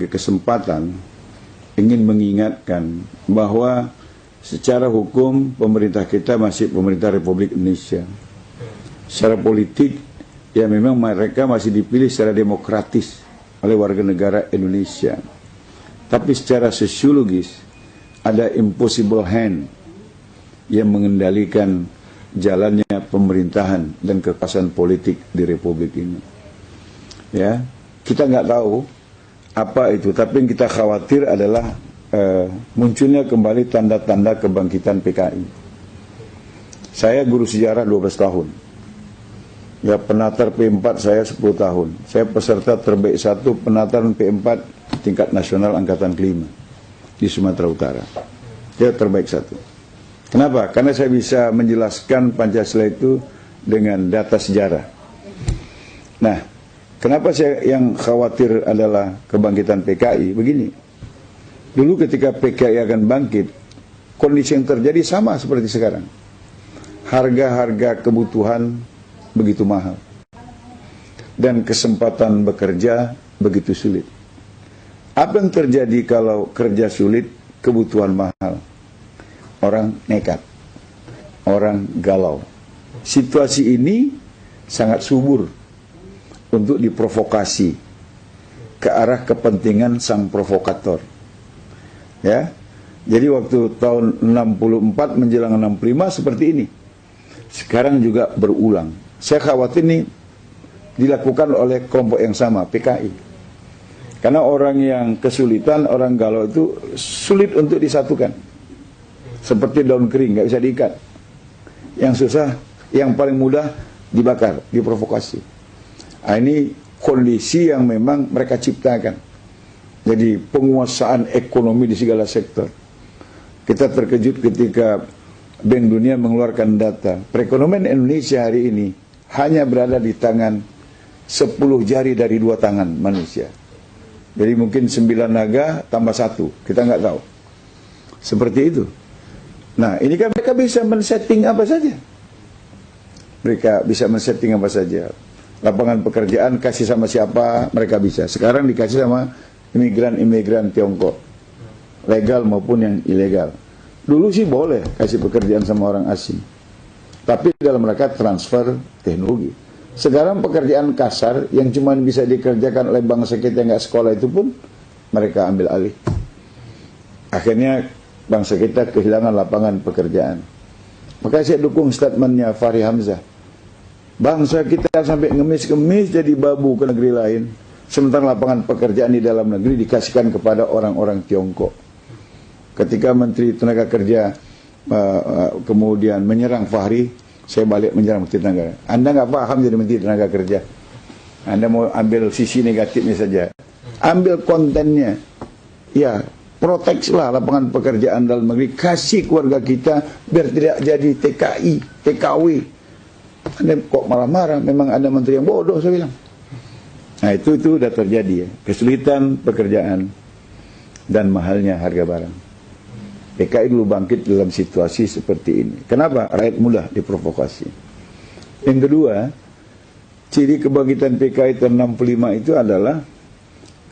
kesempatan ingin mengingatkan bahwa secara hukum pemerintah kita masih pemerintah Republik Indonesia. Secara politik ya memang mereka masih dipilih secara demokratis oleh warga negara Indonesia. Tapi secara sosiologis ada impossible hand yang mengendalikan jalannya pemerintahan dan kekuasaan politik di Republik ini. Ya, kita nggak tahu apa itu, tapi yang kita khawatir adalah munculnya kembali tanda-tanda kebangkitan PKI. Saya guru sejarah 12 tahun. Ya, penatar P4 saya 10 tahun. Saya peserta terbaik 1 penataran P4 tingkat nasional angkatan kelima di Sumatera Utara. Dia terbaik 1. Kenapa? Karena saya bisa menjelaskan Pancasila itu dengan data sejarah. Nah, kenapa saya yang khawatir adalah kebangkitan PKI? Begini, dulu ketika PKI akan bangkit, kondisi yang terjadi sama seperti sekarang. Harga-harga kebutuhan begitu mahal. Dan kesempatan bekerja begitu sulit. Apa yang terjadi kalau kerja sulit, kebutuhan mahal? Orang nekat, orang galau. Situasi ini sangat subur untuk diprovokasi ke arah kepentingan sang provokator. Ya, jadi waktu tahun 64 menjelang 65 seperti ini. Sekarang juga berulang. Saya khawatir ini dilakukan oleh kelompok yang sama, PKI. Karena orang yang kesulitan, orang galau itu sulit untuk disatukan. Seperti daun kering, nggak bisa diikat. Yang susah, yang paling mudah dibakar, diprovokasi. Nah, ini kondisi yang memang mereka ciptakan. Jadi penguasaan ekonomi di segala sektor. Kita terkejut ketika Bank Dunia mengeluarkan data. Perekonomian Indonesia hari ini hanya berada di tangan 10 jari dari 2 tangan manusia. Jadi mungkin 9 naga tambah 1, kita nggak tahu. Seperti itu. Nah, ini kan mereka bisa men-setting apa saja. Mereka bisa men-setting apa saja. Lapangan pekerjaan kasih sama siapa, mereka bisa. Sekarang dikasih sama imigran-imigran Tiongkok. Legal maupun yang ilegal. Dulu sih boleh kasih pekerjaan sama orang asing. Tapi dalam rangka transfer teknologi. Sekarang pekerjaan kasar yang cuma bisa dikerjakan oleh bangsa kita yang nggak sekolah itu pun mereka ambil alih. Akhirnya bangsa kita kehilangan lapangan pekerjaan. Maka saya dukung statementnya Fahri Hamzah. Bangsa kita sampai ngemis-ngemis jadi babu ke negeri lain, sementara lapangan pekerjaan di dalam negeri dikasihkan kepada orang-orang Tiongkok. Ketika Menteri Tenaga Kerja kemudian menyerang Fahri, saya balik menyerang Menteri Tenaga. Anda nggak paham jadi Menteri Tenaga Kerja. Anda mau ambil sisi negatifnya saja. Ambil kontennya. Ya, proteksilah lapangan pekerjaan dalam negeri, kasih keluarga kita biar tidak jadi TKI, TKW. Anda kok marah-marah? Memang ada menteri yang bodoh, saya bilang. Nah, itu sudah terjadi ya. Kesulitan pekerjaan dan mahalnya harga barang. PKI dulu bangkit dalam situasi seperti ini. Kenapa? Rakyat mudah diprovokasi. Yang kedua, ciri kebangkitan PKI tahun 65 itu adalah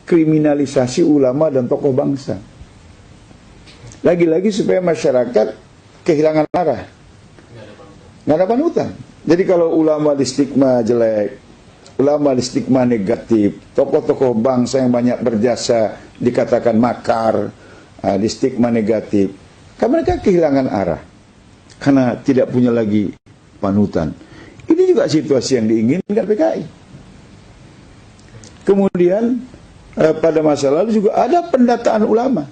kriminalisasi ulama dan tokoh bangsa. Lagi-lagi supaya masyarakat kehilangan arah, nggak ada panutan. Jadi kalau ulama di stigma jelek, ulama di stigma negatif, tokoh-tokoh bangsa yang banyak berjasa dikatakan makar, di stigma negatif, kan mereka kehilangan arah karena tidak punya lagi panutan. Ini juga situasi yang diinginkan PKI. Kemudian pada masa lalu juga ada pendataan ulama,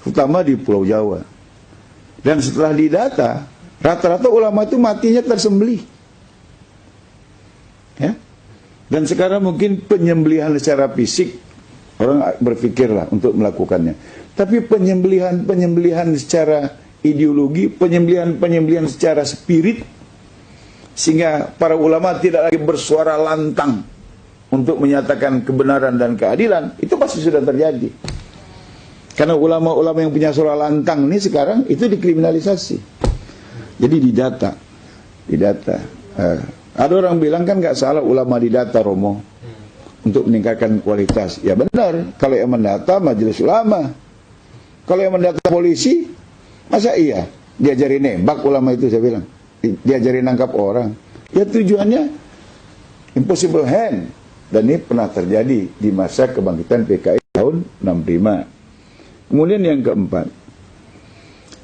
terutama di Pulau Jawa. Dan setelah didata, rata-rata ulama itu matinya tersembelih. Ya? Dan sekarang mungkin penyembelihan secara fisik, orang berpikirlah untuk melakukannya. Tapi penyembelihan secara ideologi, penyembelihan secara spirit, sehingga para ulama tidak lagi bersuara lantang untuk menyatakan kebenaran dan keadilan, itu pasti sudah terjadi. Karena ulama-ulama yang punya suara lantang ini sekarang itu dikriminalisasi. Jadi didata. Ada orang bilang kan nggak salah ulama didata, Romo. untuk meningkatkan kualitas. Ya benar, kalau yang mendata majelis ulama. Kalau yang mendata polisi, masa iya diajari nembak ulama itu, saya bilang. Diajari nangkap orang. Ya tujuannya impossible hand. Dan ini pernah terjadi di masa kebangkitan PKI tahun 65. Kemudian yang keempat,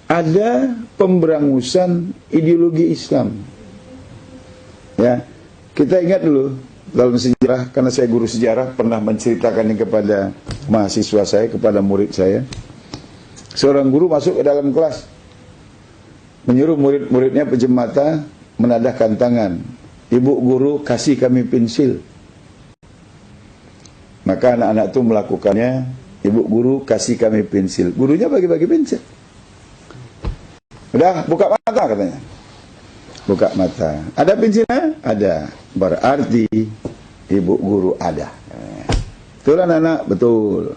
ada pemberangusan ideologi Islam. Ya, kita ingat dulu dalam sejarah, karena saya guru sejarah, pernah menceritakannya kepada mahasiswa saya, kepada murid saya. Seorang guru masuk ke dalam kelas, menyuruh murid-muridnya pinjam mata, menadahkan tangan. Ibu guru kasih kami pensil. Maka anak-anak itu melakukannya. Ibu guru kasih kami pensil. Gurunya bagi-bagi pensil. Udah, buka mata katanya. Buka mata. Ada pensilnya? Ada. Berarti ibu guru ada. Betul anak-anak? Betul.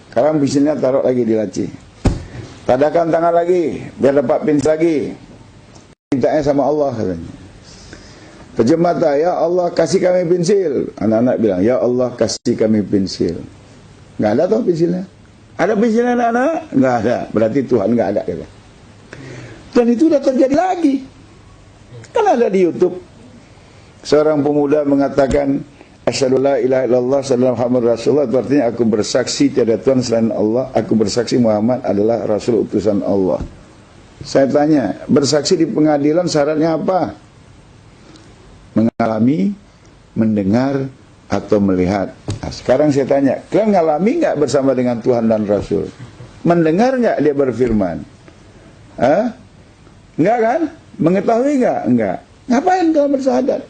Sekarang pensilnya taruh lagi di laci. Tadahkan tangan lagi, biar dapat pensil lagi. Mintanya sama Allah katanya. Pejam mata, ya Allah kasih kami pensil. Anak-anak bilang, ya Allah kasih kami pensil. Nggak ada toh pensilnya? Ada pensilnya anak-anak? Nggak ada. Berarti Tuhan nggak ada. Kata. Dan itu sudah terjadi lagi. Kan ada di YouTube. Seorang pemuda mengatakan, asyhadu la ilaha illallah sallallahu Muhammad Rasulullah, itu artinya aku bersaksi tiada Tuhan selain Allah, aku bersaksi Muhammad adalah Rasul utusan Allah. Saya tanya, bersaksi di pengadilan syaratnya apa? Mengalami, mendengar, atau melihat. Nah, sekarang saya tanya, kalian ngalami nggak bersama dengan Tuhan dan Rasul? Mendengar nggak dia berfirman? Hah? Enggak kan? Mengetahui nggak? Enggak. Ngapain kalian bersahadat?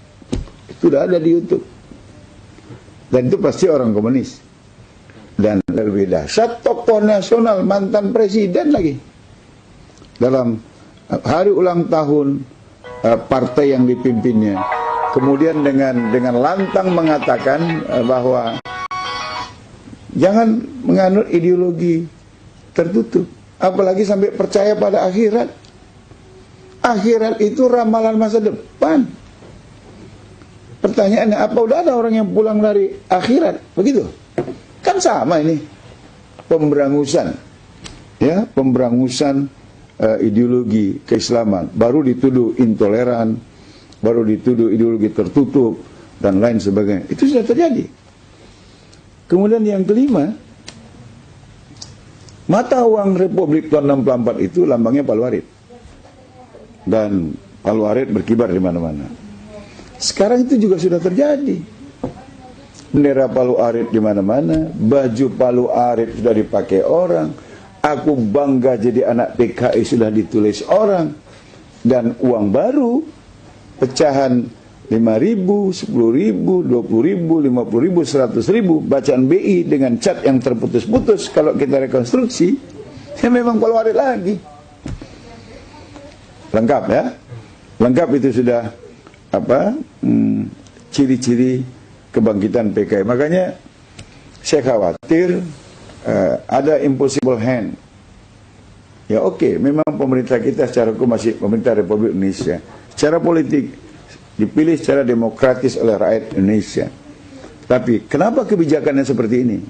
Itu sudah ada di YouTube. Dan itu pasti orang komunis. Dan lebih dahsyat, tokoh nasional, mantan presiden lagi. Dalam hari ulang tahun partai yang dipimpinnya. Kemudian dengan lantang mengatakan bahwa jangan menganut ideologi tertutup. Apalagi sampai percaya pada akhirat. Akhirat itu ramalan masa depan. Pertanyaannya, apa udah ada orang yang pulang dari akhirat? Begitu? Kan sama ini. Pemberangusan. Ya, pemberangusan ideologi keislaman. Baru dituduh intoleran, baru dituduh ideologi tertutup, dan lain sebagainya. Itu sudah terjadi. Kemudian yang kelima, mata uang Republik tahun 64 itu lambangnya Palu Arit. Dan Palu Arit berkibar di mana-mana. Sekarang itu juga sudah terjadi. Bendera Palu Arit di mana-mana, baju Palu Arit sudah dipakai orang. Aku bangga jadi anak PKI sudah ditulis orang. Dan uang baru, pecahan 5.000, 10.000, 20.000, 50.000, 100.000, bacaan BI dengan cat yang terputus-putus. Kalau kita rekonstruksi, ya memang Palu Arit lagi. Lengkap ya, lengkap itu sudah ciri-ciri kebangkitan PKI. Makanya saya khawatir ada impossible hand. Ya oke, memang pemerintah kita secara hukum masih pemerintah Republik Indonesia. Secara politik dipilih secara demokratis oleh rakyat Indonesia. Tapi kenapa kebijakannya seperti ini?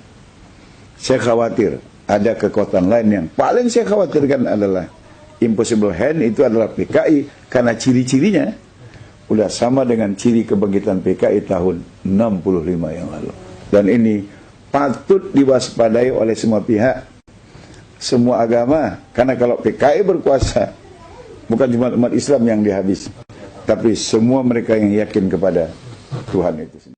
Saya khawatir ada kekuatan lain yang paling saya khawatirkan adalah impossible hand itu adalah PKI, karena ciri-cirinya udah sama dengan ciri kebangkitan PKI tahun 65 yang lalu. Dan ini patut diwaspadai oleh semua pihak, semua agama. Karena kalau PKI berkuasa, bukan cuma umat Islam yang dihabis, tapi semua mereka yang yakin kepada Tuhan itu sendiri.